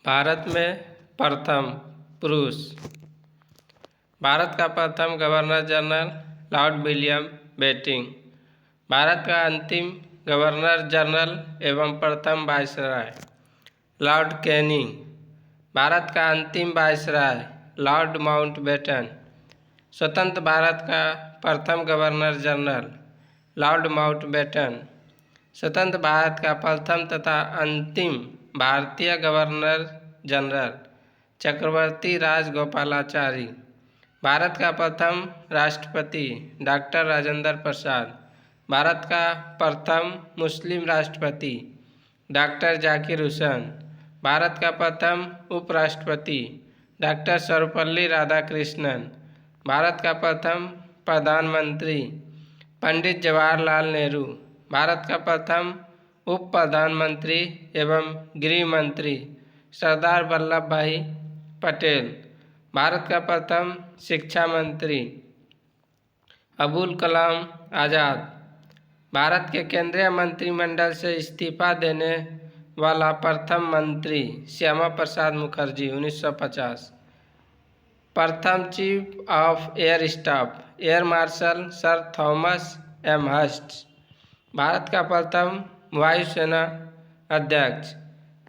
भारत में प्रथम पुरुष। भारत का प्रथम governor general Lord William Bentinck. Bharat का अंतिम गवर्नर जनरल एवं प्रथम वायसराय लॉर्ड कैनिंग। भारत का अंतिम वायसराय लॉर्ड माउंटबेटन। स्वतंत्र भारत का प्रथम गवर्नर जनरल लॉर्ड माउंटबेटन। स्वतंत्र भारत का प्रथम तथा अंतिम भारतीय गवर्नर जनरल चक्रवर्ती राजगोपालाचारी। भारत का प्रथम राष्ट्रपति डॉक्टर राजेंद्र प्रसाद। भारत का प्रथम मुस्लिम राष्ट्रपति डॉक्टर जाकिर हुसैन। भारत का प्रथम उपराष्ट्रपति डॉक्टर सर्वपल्ली राधाकृष्णन। भारत का प्रथम प्रधानमंत्री पंडित जवाहरलाल नेहरू। भारत का प्रथम उप प्रधानमंत्री एवं गृह मंत्री सरदार वल्लभ भाई पटेल। भारत का प्रथम शिक्षा मंत्री अबुल कलाम आज़ाद। भारत के केंद्रीय मंत्रिमंडल से इस्तीफा देने वाला प्रथम मंत्री श्यामा प्रसाद मुखर्जी 1950। प्रथम chief of air staff air marshal sir Thomas Elmhirst. Bharat का प्रथम वायुसेना अध्यक्ष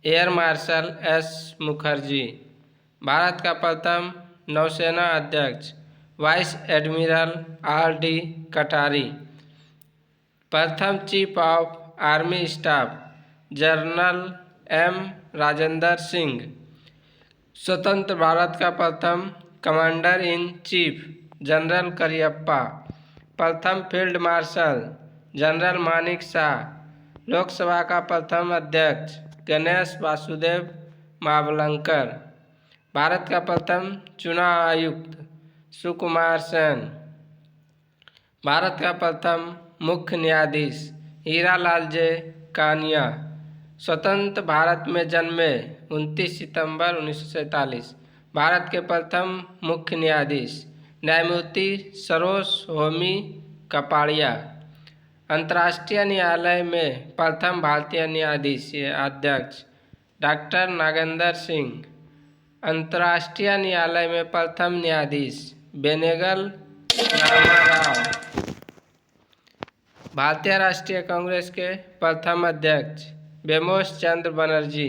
एयर मार्शल एस मुखर्जी। भारत का प्रथम नौसेना अध्यक्ष vice admiral R D Katari. प्रथम chief of army staff general M Rajendra Singh. स्वतंत्र भारत का प्रथम commander in chief general Cariappa. प्रथम field marshal general Manekshaw. Lok Sabha का प्रथम अध्यक्ष गणेश वासुदेव मावलंकर। भारत का प्रथम चुनाव आयुक्त सुकुमार सेन। भारत का प्रथम मुख्य न्यायाधीश हीरालाल जे कानिया। स्वतंत्र भारत में जन्मे 29 सितंबर 1947। भारत के प्रथम मुख्य न्यायाधीश न्यायमूर्ति सरोज होमी कपाड़िया। अंतर्राष्ट्रीय न्यायालय में प्रथम भारतीय न्यायाधीश अध्यक्ष डॉक्टर नागेंद्र सिंह। अंतर्राष्ट्रीय न्यायालय में प्रथम न्यायाधीश बेनेगल रामाराव। भारतीय राष्ट्रीय कांग्रेस के प्रथम अध्यक्ष बेमोश चंद्र बनर्जी।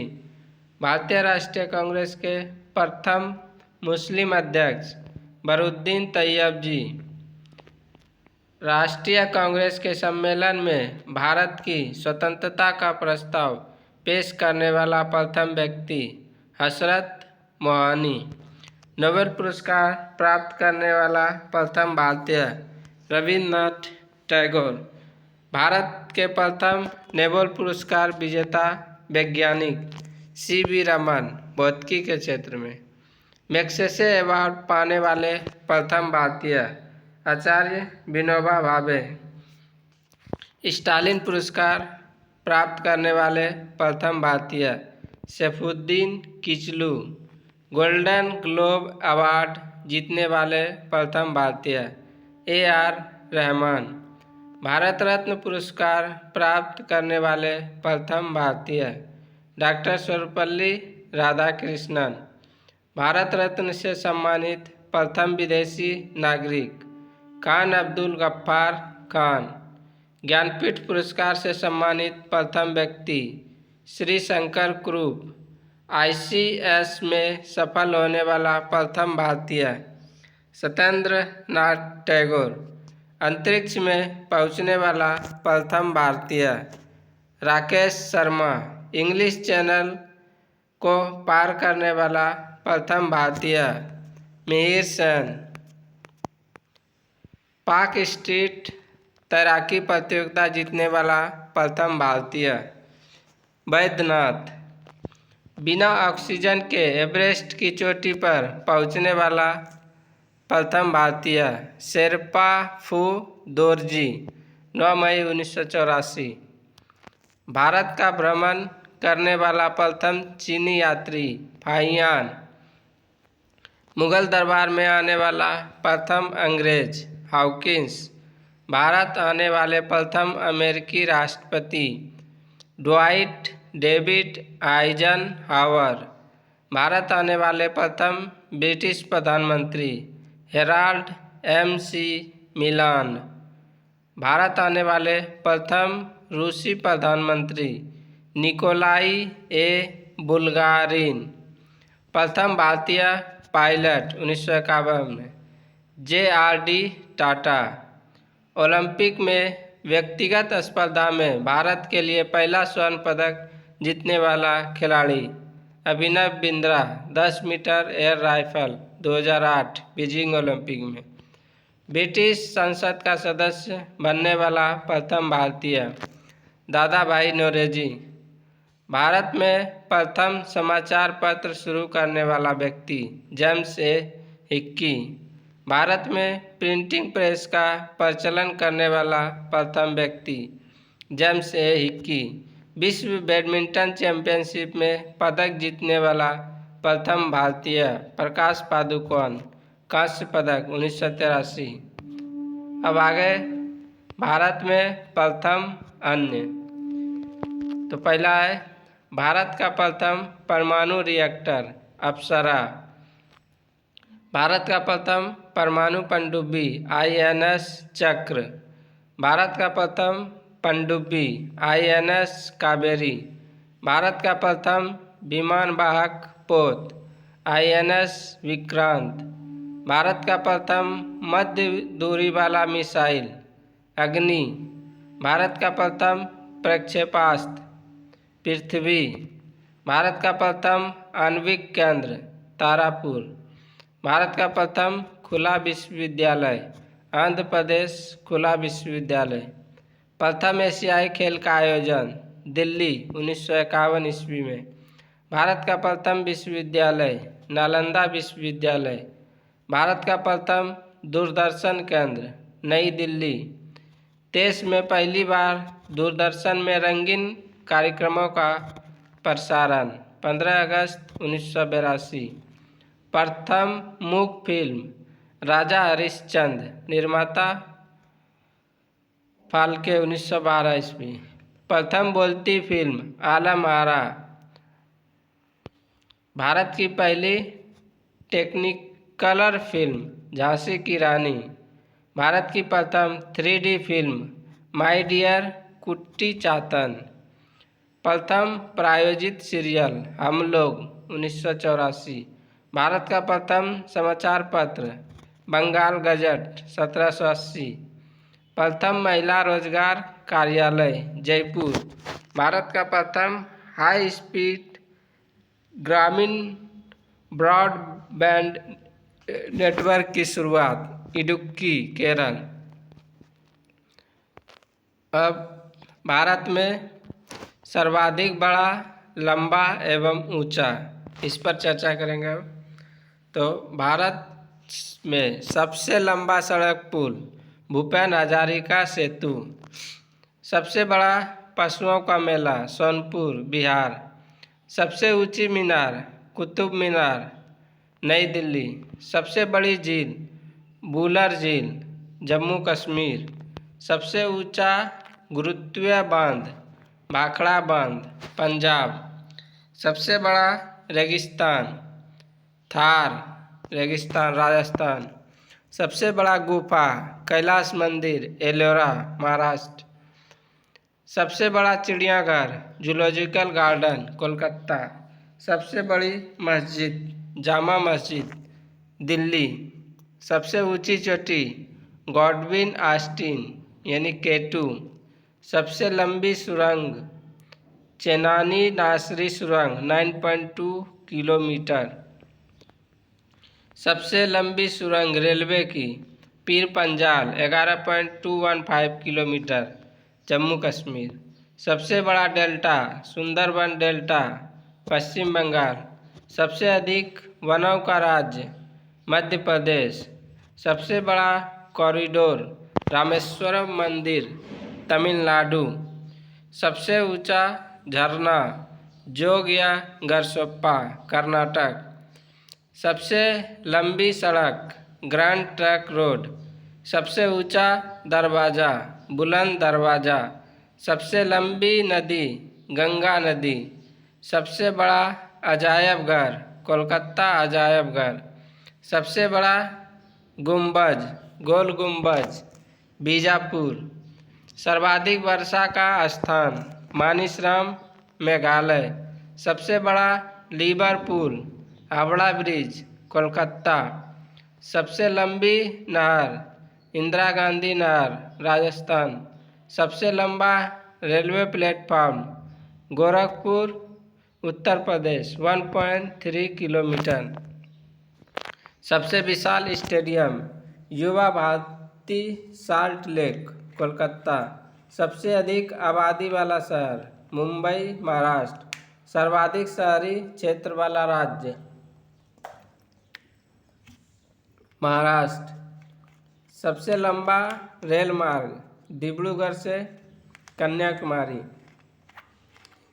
भारतीय राष्ट्रीय कांग्रेस के प्रथम मुस्लिम अध्यक्ष बरुद्दीन तैयब जी। राष्ट्रीय कांग्रेस के सम्मेलन में भारत की स्वतंत्रता का प्रस्ताव पेश करने वाला प्रथम व्यक्ति हसरत मोहानी। नोबेल पुरस्कार प्राप्त करने वाला प्रथम भारतीय रविन्द्रनाथ टैगोर। भारत के प्रथम नोबेल पुरस्कार विजेता वैज्ञानिक सी.वी. रमन भौतिकी के क्षेत्र में। मैग्सेसे अवार्ड पाने वाले प्रथम भारतीय आचार्य विनोबा भावे। स्टालिन पुरस्कार प्राप्त करने वाले प्रथम भारतीय Saifuddin Kitchlew. Golden globe award जीतने वाले प्रथम भारतीय ए.आर. रहमान। भारत रत्न पुरस्कार प्राप्त करने वाले प्रथम भारतीय डॉक्टर सर्वपल्ली राधाकृष्णन। भारत रत्न से सम्मानित प्रथम विदेशी नागरिक खान अब्दुल गफ्फार खान। ज्ञानपीठ पुरस्कार से सम्मानित प्रथम व्यक्ति श्री शंकर कुरूप। आईसीएस में सफल होने वाला प्रथम भारतीय सत्येंद्र नाथ टैगोर। अंतरिक्ष में पहुंचने वाला प्रथम भारतीय राकेश शर्मा। इंग्लिश चैनल को पार करने वाला प्रथम भारतीय मिहिर सेन। पाक स्ट्रीट तैराकी प्रतियोगिता जीतने वाला प्रथम भारतीय बैद्यनाथ। बिना ऑक्सीजन के एवरेस्ट की चोटी पर पहुंचने वाला प्रथम भारतीय शेरपा फू दोरजी 9 मई 1984। भारत का भ्रमण करने वाला प्रथम चीनी यात्री फाहियान। मुगल दरबार में आने वाला प्रथम अंग्रेज हॉकिंस। भारत आने वाले प्रथम अमेरिकी राष्ट्रपति ड्वाइट डेविड आइजनहावर। भारत आने वाले प्रथम ब्रिटिश प्रधानमंत्री हेराल्ड MC मिलान। भारत आने वाले प्रथम रूसी प्रधानमंत्री निकोलाई ए बुल्गारिन। प्रथम भारतीय पायलट 1951 में JRD टाटा। ओलंपिक में व्यक्तिगत स्पर्धा में भारत के लिए पहला स्वर्ण पदक जीतने वाला खिलाड़ी Abhinav Bindra 10 metre air rifle 2008 Beijing Olympic में। ब्रिटिश संसद का सदस्य बनने वाला प्रथम भारतीय दादा भाई नौरोजी। भारत में प्रथम समाचार पत्र शुरू करने वाला व्यक्ति जेम्स ए हिक्की। भारत में प्रिंटिंग प्रेस का प्रचलन करने वाला प्रथम व्यक्ति जेम्स ए हिक्की। विश्व बैडमिंटन चैंपियनशिप में पदक जीतने वाला प्रथम भारतीय प्रकाश पादुकोण कांस्य पदक 1983। अब आगे भारत में प्रथम अन्य। तो पहला है भारत का प्रथम परमाणु रिएक्टर अप्सरा। भारत का प्रथम परमाणु पनडुब्बी INS चक्र। भारत का प्रथम पनडुब्बी INS कावेरी। भारत का प्रथम विमान वाहक पोत INS विक्रांत। भारत का प्रथम मध्य दूरी वाला मिसाइल अग्नि। भारत का प्रथम प्रक्षेपास्त्र पृथ्वी। भारत का प्रथम आणविक केंद्र तारापुर। भारत का प्रथम खुला विश्वविद्यालय आंध्र प्रदेश खुला विश्वविद्यालय। प्रथम एशियाई खेल का आयोजन दिल्ली 1951 ईस्वी में। भारत का प्रथम विश्वविद्यालय नालंदा विश्वविद्यालय। भारत का प्रथम दूरदर्शन केंद्र नई दिल्ली। देश में पहली बार दूरदर्शन में रंगीन कार्यक्रमों का प्रसारण 15 अगस्त 1982। प्रथम मूक फिल्म राजा हरिश्चंद्र। निर्माता फाल्के 1912 ईस्वी। प्रथम बोलती फिल्म आलम आरा। भारत की पहली टेक्निकलर फिल्म झांसी की रानी। भारत की प्रथम 3D फिल्म माय डियर कुट्टी चातन। प्रथम प्रायोजित सीरियल हम लोग 1984। भारत का प्रथम समाचार पत्र बंगाल गजट 1780। प्रथम महिला रोजगार कार्यालय जयपुर। भारत का प्रथम हाई स्पीड ग्रामीण ब्रॉडबैंड नेटवर्क की शुरुआत इडुक्की केरल। अब भारत में सर्वाधिक बड़ा लंबा एवं ऊंचा इस पर चर्चा करेंगे। अब तो भारत में सबसे लंबा सड़क पुल भूपेन हजारिका सेतु। सबसे बड़ा पशुओं का मेला सोनपुर बिहार। सबसे ऊंची मीनार कुतुब मीनार नई दिल्ली। सबसे बड़ी झील बुलर झील जम्मू कश्मीर। सबसे ऊंचा गुरुत्वीय बांध भाखड़ा बांध पंजाब। सबसे बड़ा रेगिस्तान थार रेगिस्तान राजस्थान। सबसे बड़ा गुफा कैलाश मंदिर एलोरा महाराष्ट्र। सबसे बड़ा चिड़ियाघर जूलॉजिकल गार्डन कोलकाता। सबसे बड़ी मस्जिद जामा मस्जिद दिल्ली। सबसे ऊंची चोटी गॉडविन आस्टीन यानी K2। सबसे लंबी सुरंग चेनानी नासरी सुरंग 9.2 किलोमीटर। सबसे लंबी सुरंग रेलवे की पीर पंजाल 11.215 किलोमीटर जम्मू कश्मीर। सबसे बड़ा डेल्टा सुंदरबन डेल्टा पश्चिम बंगाल। सबसे अधिक वनों का राज्य मध्य प्रदेश। सबसे बड़ा कॉरिडोर रामेश्वरम मंदिर तमिलनाडु। सबसे ऊंचा झरना जोग या गरसोप्पा कर्नाटक। सबसे लंबी सड़क ग्रैंड ट्रंक रोड। सबसे ऊंचा दरवाज़ा बुलंद दरवाज़ा। सबसे लंबी नदी गंगा नदी। सबसे बड़ा अजायब घर कोलकाता अजायब घर। सबसे बड़ा गुंबज गोल गुंबज बीजापुर। सर्वाधिक वर्षा का स्थान मानिसराम मेघालय। सबसे बड़ा लिवरपूल हावड़ा ब्रिज कोलकाता। सबसे लंबी नहर इंदिरा गांधी नहर राजस्थान। सबसे लंबा railway platform Gorakhpur Uttar Pradesh 1.3 kilometre. सबसे विशाल स्टेडियम युवा भारती साल्ट लेक कोलकाता। सबसे अधिक आबादी वाला शहर मुंबई महाराष्ट्र। सर्वाधिक शहरी क्षेत्र वाला राज्य महाराष्ट्र। सबसे लंबा रेल मार्ग डिब्रूगढ़ से कन्याकुमारी।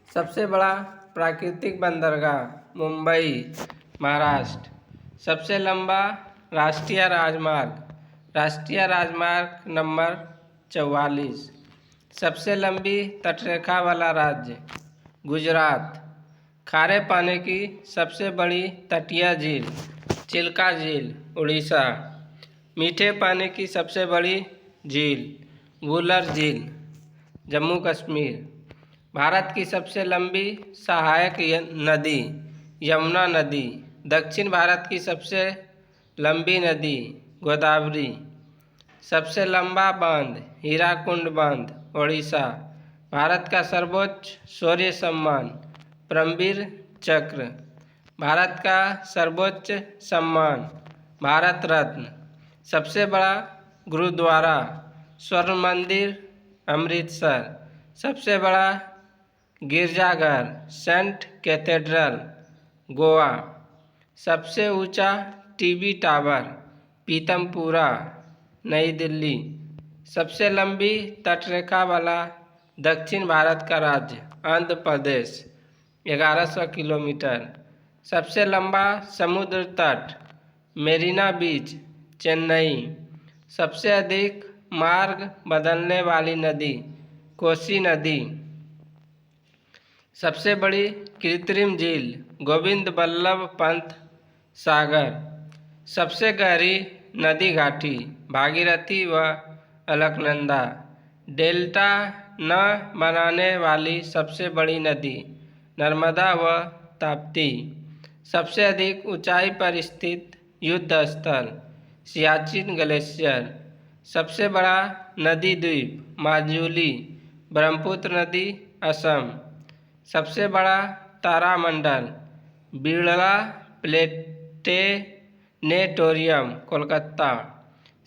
सबसे बड़ा प्राकृतिक बंदरगाह मुंबई महाराष्ट्र। सबसे लंबा राष्ट्रीय राजमार्ग नंबर 44। सबसे लंबी तटरेखा वाला राज्य गुजरात। खारे पानी की सबसे बड़ी तटीय झील चिल्का झील उड़ीसा। मीठे पानी की सबसे बड़ी झील वुलर झील जम्मू कश्मीर। भारत की सबसे लंबी सहायक नदी यमुना नदी। दक्षिण भारत की सबसे लंबी नदी गोदावरी। सबसे लंबा बांध हीराकुंड बांध ओडिशा। भारत का सर्वोच्च शौर्य सम्मान परमवीर चक्र। भारत का सर्वोच्च सम्मान भारत रत्न। सबसे बड़ा गुरुद्वारा स्वर्ण मंदिर अमृतसर। सबसे बड़ा गिरजाघर सेंट कैथेड्रल गोवा। सबसे ऊंचा टीवी टावर पीतमपुरा नई दिल्ली। सबसे लंबी तटरेखा वाला दक्षिण भारत का राज्य आंध्र प्रदेश 1100 किलोमीटर। सबसे लंबा समुद्र तट मेरीना बीच चेन्नई। सबसे अधिक मार्ग बदलने वाली नदी कोसी नदी। सबसे बड़ी कृत्रिम झील गोविंद बल्लभ पंत सागर। सबसे गहरी नदी घाटी भागीरथी व अलकनंदा। डेल्टा न बनाने वाली सबसे बड़ी नदी नर्मदा व ताप्ती। सबसे अधिक ऊंचाई पर स्थित युद्ध स्थल सियाचिन ग्लेशियर। सबसे बड़ा नदी द्वीप माजुली ब्रह्मपुत्र नदी असम। सबसे बड़ा तारामंडल बिरला प्लेनेटोरियम कोलकाता।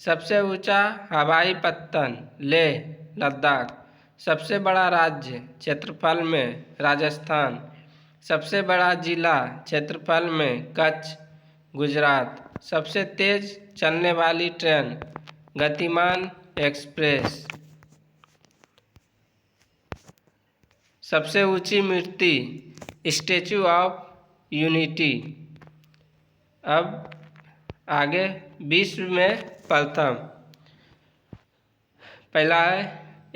सबसे ऊंचा हवाई पत्तन लेह लद्दाख। सबसे बड़ा राज्य क्षेत्रफल में राजस्थान। सबसे बड़ा जिला क्षेत्रफल में कच्छ गुजरात। सबसे तेज चलने वाली ट्रेन गतिमान एक्सप्रेस। सबसे ऊंची मूर्ति स्टैचू ऑफ यूनिटी। अब आगे विश्व में प्रथम पहला है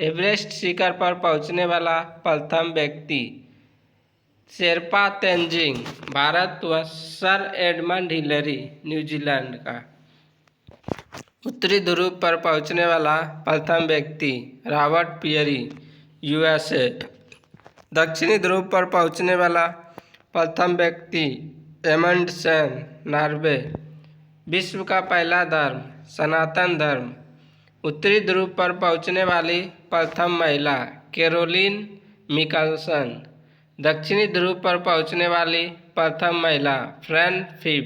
एवरेस्ट शिखर पर पहुंचने वाला प्रथम व्यक्ति शेरपा तेंजिंग भारत व सर एडमंड हिलरी न्यूजीलैंड का। उत्तरी ध्रुव पर पहुंचने वाला प्रथम व्यक्ति रॉबर्ट पियरी यूएसए। दक्षिणी ध्रुव पर पहुंचने वाला प्रथम व्यक्ति एमंडसेन नॉर्वे। विश्व का पहला धर्म सनातन धर्म। उत्तरी ध्रुव पर पहुंचने वाली प्रथम महिला कैरोलिन मिकलसन। दक्षिणी ध्रुव पर पहुंचने वाली प्रथम महिला फ्रैन फिफ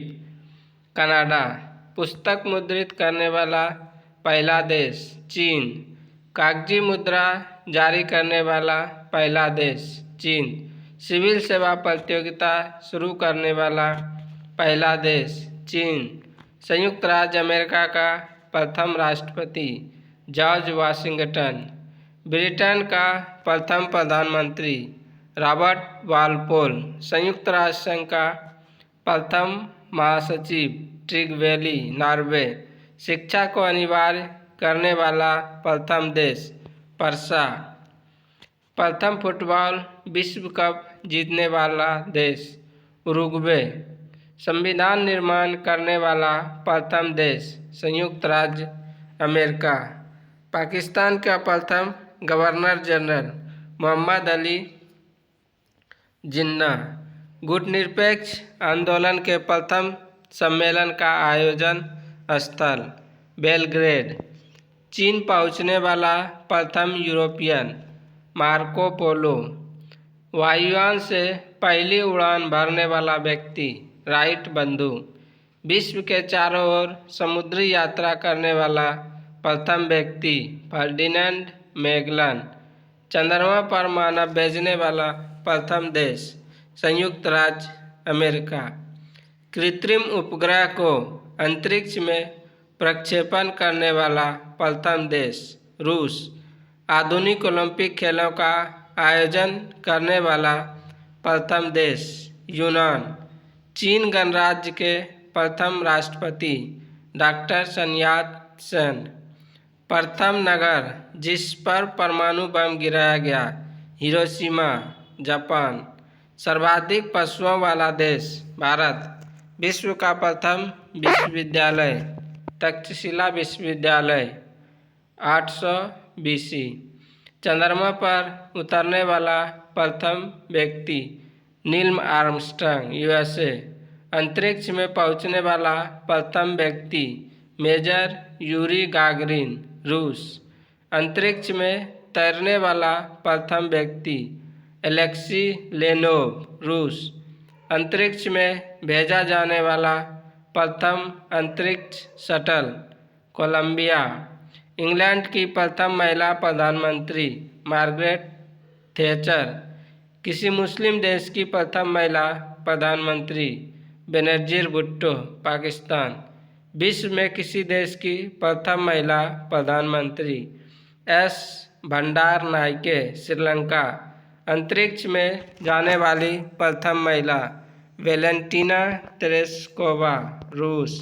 कनाडा। पुस्तक मुद्रित करने वाला पहला देश चीन। कागजी मुद्रा जारी करने वाला पहला देश चीन। सिविल सेवा प्रतियोगिता शुरू करने वाला पहला देश चीन। संयुक्त राज्य अमेरिका का प्रथम राष्ट्रपति जॉर्ज वाशिंगटन। ब्रिटेन का प्रथम प्रधानमंत्री रॉबर्ट वालपोल। संयुक्त राष्ट्र संघ का प्रथम महासचिव ट्रिगवेली नॉर्वे। शिक्षा को अनिवार्य करने वाला प्रथम देश परसा। प्रथम फुटबॉल विश्व कप जीतने वाला देश उरुग्वे। संविधान निर्माण करने वाला प्रथम देश संयुक्त राज्य अमेरिका। पाकिस्तान का प्रथम गवर्नर जनरल मोहम्मद अली जिन्ना। गुटनिरपेक्ष आंदोलन के प्रथम सम्मेलन का आयोजन स्थल बेलग्रेड। चीन पहुंचने वाला प्रथम यूरोपियन मार्को पोलो। वायुयान से पहली उड़ान भरने वाला व्यक्ति राइट बंधु। विश्व के चारों ओर समुद्री यात्रा करने वाला प्रथम व्यक्ति फर्डिनेंड मैगलन। चंद्रमा पर मानव भेजने वाला प्रथम देश संयुक्त राज्य अमेरिका। कृत्रिम उपग्रह को अंतरिक्ष में प्रक्षेपण करने वाला प्रथम देश रूस। आधुनिक ओलंपिक खेलों का आयोजन करने वाला प्रथम देश यूनान। चीन गणराज्य के प्रथम राष्ट्रपति डॉक्टर सन यात सेन। प्रथम नगर जिस पर परमाणु बम गिराया गया हिरोशिमा जापान। सर्वाधिक पशुओं वाला देश भारत। विश्व का प्रथम विश्वविद्यालय तक्षशिला विश्वविद्यालय 800 BC। चंद्रमा पर उतरने वाला प्रथम व्यक्ति नील आर्मस्ट्रांग USA। अंतरिक्ष में पहुंचने वाला प्रथम व्यक्ति मेजर यूरी गागरिन रूस। अंतरिक्ष में तैरने वाला प्रथम व्यक्ति एलेक्सी लेनोव रूस। अंतरिक्ष में भेजा जाने वाला प्रथम अंतरिक्ष शटल कोलंबिया। इंग्लैंड की प्रथम महिला प्रधानमंत्री मार्गरेट थैचर। किसी मुस्लिम देश की प्रथम महिला प्रधानमंत्री बेनजीर भुट्टो पाकिस्तान। विश्व में किसी देश की प्रथम महिला प्रधानमंत्री एस भंडार नायके श्रीलंका। अंतरिक्ष में जाने वाली प्रथम महिला वेलेंटीना तेरेस्कोवा रूस।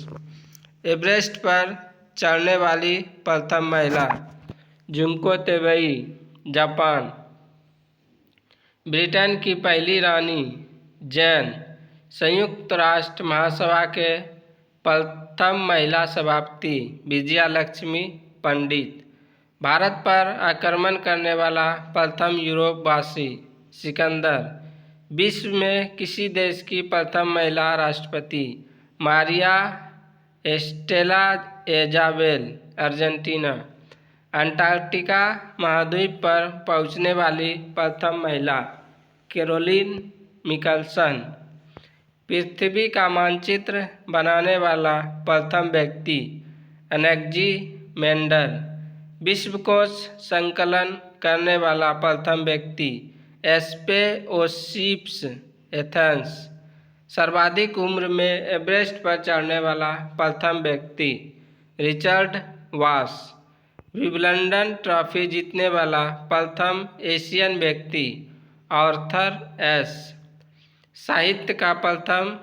एवरेस्ट पर चढ़ने वाली प्रथम महिला जुंको तेबई जापान। ब्रिटेन की पहली रानी जैन। संयुक्त राष्ट्र महासभा के प्रथम महिला सभापति विजया लक्ष्मी पंडित। भारत पर आक्रमण करने वाला प्रथम यूरोपवासी सिकंदर। विश्व में किसी देश की प्रथम महिला राष्ट्रपति मारिया एस्टेला एजाबेल अर्जेंटीना। अंटार्कटिका महाद्वीप पर पहुंचने वाली प्रथम महिला कैरोलिन मिकलसन। पृथ्वी का मानचित्र बनाने वाला प्रथम व्यक्ति एनेग्जी मेंडल। विश्वकोश संकलन करने वाला प्रथम व्यक्ति एस्पेओसिप्स एथेंस। सर्वाधिक उम्र में एवरेस्ट पर चढ़ने वाला प्रथम व्यक्ति रिचर्ड वास। विंबलडन ट्रॉफी जीतने वाला प्रथम एशियन व्यक्ति आर्थर एस। साहित्य का प्रथम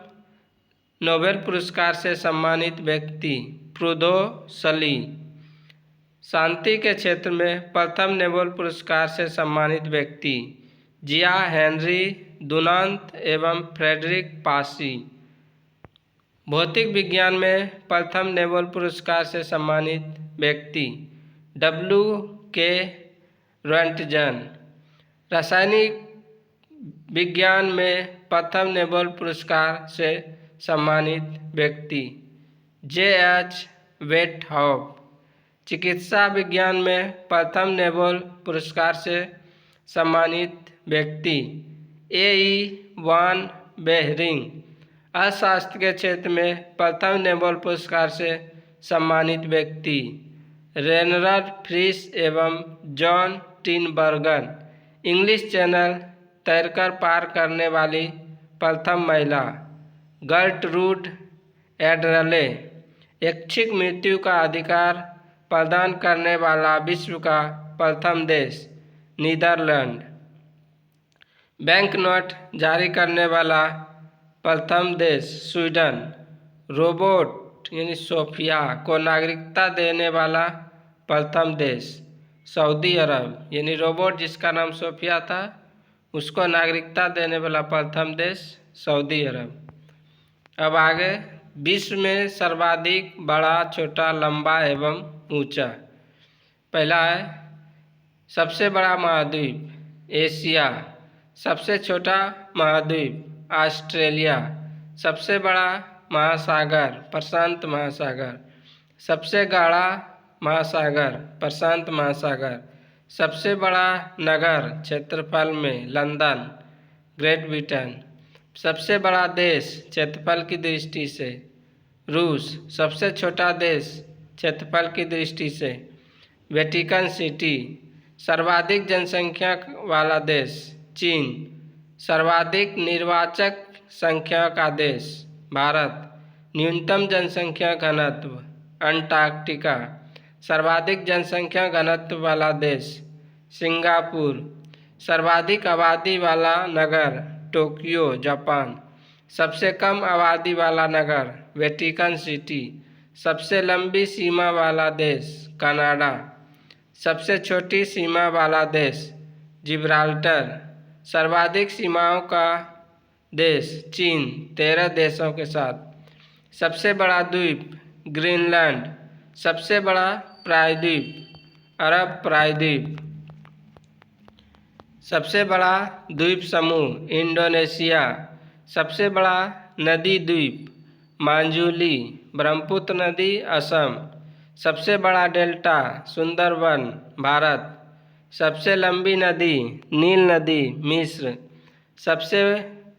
नोबेल पुरस्कार से सम्मानित व्यक्ति प्रूदो सली। शांति के क्षेत्र में प्रथम नोबेल पुरस्कार से सम्मानित व्यक्ति जिया हेनरी दुनांत एवं फ्रेडरिक पासी। भौतिक विज्ञान में प्रथम नोबेल पुरस्कार से सम्मानित व्यक्ति W.K. रोएंटजन। रासायनिक विज्ञान में प्रथम नोबेल पुरस्कार से सम्मानित व्यक्ति J.H. वेटहॉफ। चिकित्सा विज्ञान में प्रथम नोबेल पुरस्कार से सम्मानित व्यक्ति A.E. वान बेहरिंग। अर्थशास्त्र के क्षेत्र में प्रथम नोबेल पुरस्कार से सम्मानित व्यक्ति रेनरड फ्रिश एवं जॉन टिनबर्गन। इंग्लिश चैनल तैरकर पार करने वाली प्रथम महिला गर्टरूड एडरले। ऐच्छिक मृत्यु का अधिकार प्रदान करने वाला विश्व का प्रथम देश नीदरलैंड। बैंक नोट जारी करने वाला प्रथम देश स्वीडन। रोबोट यानी सोफिया को नागरिकता देने वाला प्रथम देश सऊदी अरब। यानी रोबोट जिसका नाम सोफिया था उसको नागरिकता देने वाला प्रथम देश सऊदी अरब। अब आगे, विश्व में सर्वाधिक बड़ा, छोटा, लंबा एवं ऊंचा। पहला है सबसे बड़ा महाद्वीप एशिया, सबसे छोटा महाद्वीप ऑस्ट्रेलिया, सबसे बड़ा महासागर प्रशांत महासागर, सबसे गाढ़ा महासागर प्रशांत महासागर, सबसे बड़ा नगर क्षेत्रफल में लंदन ग्रेट ब्रिटेन, सबसे बड़ा देश क्षेत्रफल की दृष्टि से रूस, सबसे छोटा देश क्षेत्रफल की दृष्टि से वेटिकन सिटी, सर्वाधिक जनसंख्या वाला देश चीन, सर्वाधिक निर्वाचक संख्या का देश भारत, न्यूनतम जनसंख्या घनत्व अंटार्कटिका, सर्वाधिक जनसंख्या घनत्व वाला देश सिंगापुर, सर्वाधिक आबादी वाला नगर टोक्यो जापान, सबसे कम आबादी वाला नगर वेटिकन सिटी, सबसे लंबी सीमा वाला देश कनाडा, सबसे छोटी सीमा वाला देश जिब्राल्टर, सर्वाधिक सीमाओं का देश चीन 13 देशों के साथ, सबसे बड़ा द्वीप ग्रीनलैंड, सबसे बड़ा प्रायद्वीप अरब प्रायद्वीप, सबसे बड़ा द्वीप समूह इंडोनेशिया, सबसे बड़ा नदी द्वीप मांजुली, ब्रह्मपुत्र नदी असम, सबसे बड़ा डेल्टा सुंदरवन भारत, सबसे लंबी नदी नील नदी मिस्र, सबसे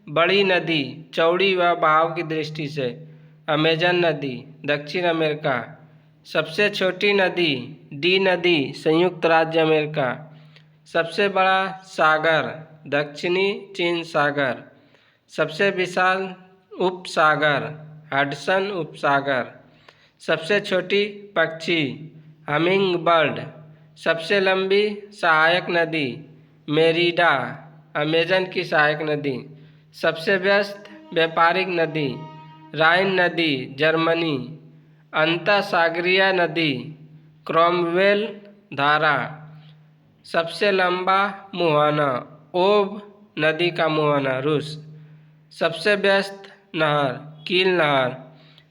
बड़ी नदी चौड़ी व बहाव की दृष्टि से अमेजन नदी दक्षिण अमेरिका, सबसे छोटी नदी डी नदी संयुक्त राज्य अमेरिका, सबसे बड़ा सागर दक्षिणी चीन सागर, सबसे विशाल उपसागर हडसन उपसागर, सबसे छोटी पक्षी हमिंग बर्ड, सबसे लंबी सहायक नदी मेरिडा अमेजन की सहायक नदी, सबसे व्यस्त व्यापारिक नदी राइन नदी जर्मनी, अंतःसागरीय नदी क्रॉमवेल धारा, सबसे लंबा मुहाना ओब नदी का मुहाना रूस, सबसे व्यस्त नहर कील नहर,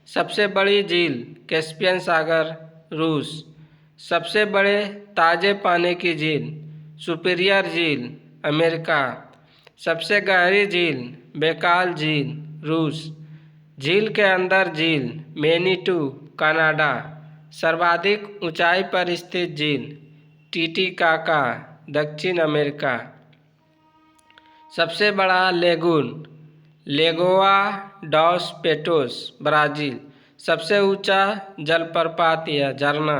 सबसे बड़ी झील कैस्पियन सागर रूस, सबसे बड़े ताजे पानी की झील सुपीरियर झील अमेरिका, सबसे गहरी झील बेकाल झील रूस, झील के अंदर झील मैनीटू कनाडा, सर्वाधिक ऊंचाई पर स्थित झील टीटीकाका दक्षिण अमेरिका, सबसे बड़ा लेगून लेगोआ डॉस पेटोस ब्राज़ील, सबसे ऊंचा जलप्रपात या झरना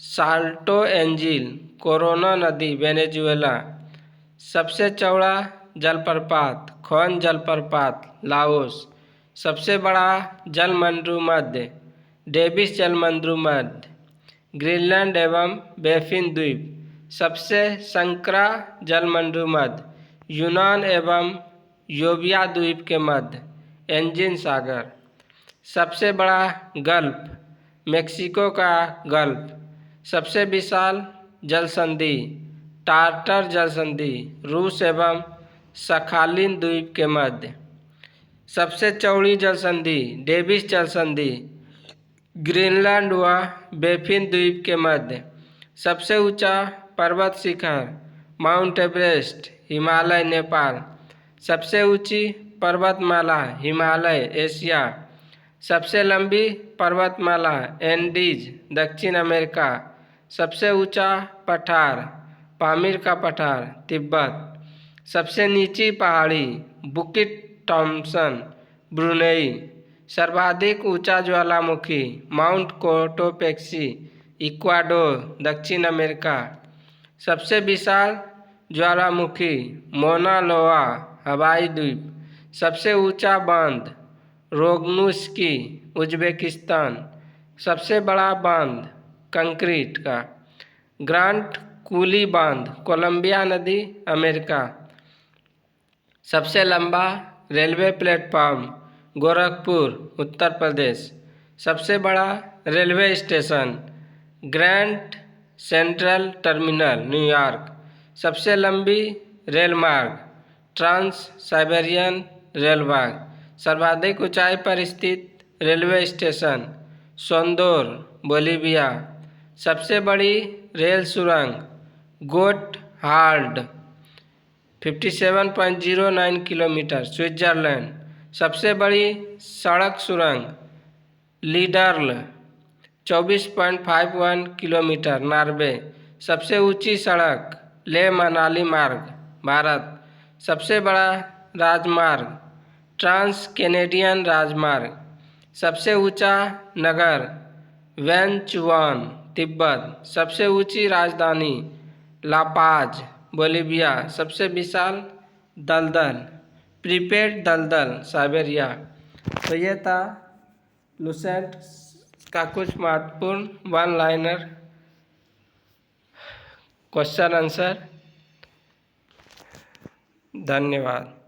साल्टो एंजिल कोरोना नदी वेनेजुएला, सबसे चौड़ा जलप्रपात खोन जलप्रपात लाओस, सबसे बड़ा जलमंडू मध्य डेविस जलमंडू मध्य ग्रीनलैंड एवं बेफिन द्वीप, सबसे संकरा जलमंडू मध्य यूनान एवं योबिया द्वीप के मध्य एंजिन सागर, सबसे बड़ा गल्फ मेक्सिको का गल्फ, सबसे विशाल जलसंधि टार्टर जलसंधि रूस एवं सखालिन द्वीप के मध्य, सबसे चौड़ी जलसंधि डेविस जलसंधि ग्रीनलैंड व बेफिन द्वीप के मध्य, सबसे ऊंचा पर्वत शिखर माउंट एवरेस्ट हिमालय नेपाल, सबसे ऊंची पर्वतमाला हिमालय एशिया, सबसे लंबी पर्वतमाला एंडीज दक्षिण अमेरिका, सबसे ऊंचा पठार पामीर का पठार तिब्बत, सबसे नीची पहाड़ी बुकिट थॉम्सन ब्रुनेई, सर्वाधिक ऊंचा ज्वालामुखी माउंट कोटोपेक्सी इक्वाडोर दक्षिण अमेरिका, सबसे विशाल ज्वालामुखी मोना लोआ हवाई द्वीप, सबसे ऊंचा बांध रोगनुस्की उज्बेकिस्तान, सबसे बड़ा बांध कंक्रीट का ग्रांट कूली बांध कोलंबिया नदी अमेरिका, सबसे लंबा रेलवे प्लेटफॉर्म गोरखपुर उत्तर प्रदेश, सबसे बड़ा railway station grand central terminal New York, सबसे लंबी रेलमार्ग ट्रांस साइबेरियन रेलमार्ग, सर्वाधिक ऊंचाई पर स्थित रेलवे स्टेशन सोंदोर, बोलीविया। सबसे बड़ी रेल सुरंग गोटहार्ड 57.09 किलोमीटर, स्विट्जरलैंड। सबसे बड़ी सड़क सुरंग लीडर्ल 24.51 किलोमीटर, नॉर्वे। सबसे ऊंची सड़क लेह मनाली मार्ग, भारत। सबसे बड़ा राजमार्ग ट्रांस कैनेडियन राजमार्ग। सबसे ऊंचा नगर वेंचुआन, तिब्बत। सबसे ऊंची राजधानी लापाज, बोलीविया। सबसे विशाल दलदल प्रीपेड दलदल, साइबेरिया। तो ये था लुसेंट का कुछ महत्वपूर्ण वन लाइनर क्वेश्चन आंसर। धन्यवाद।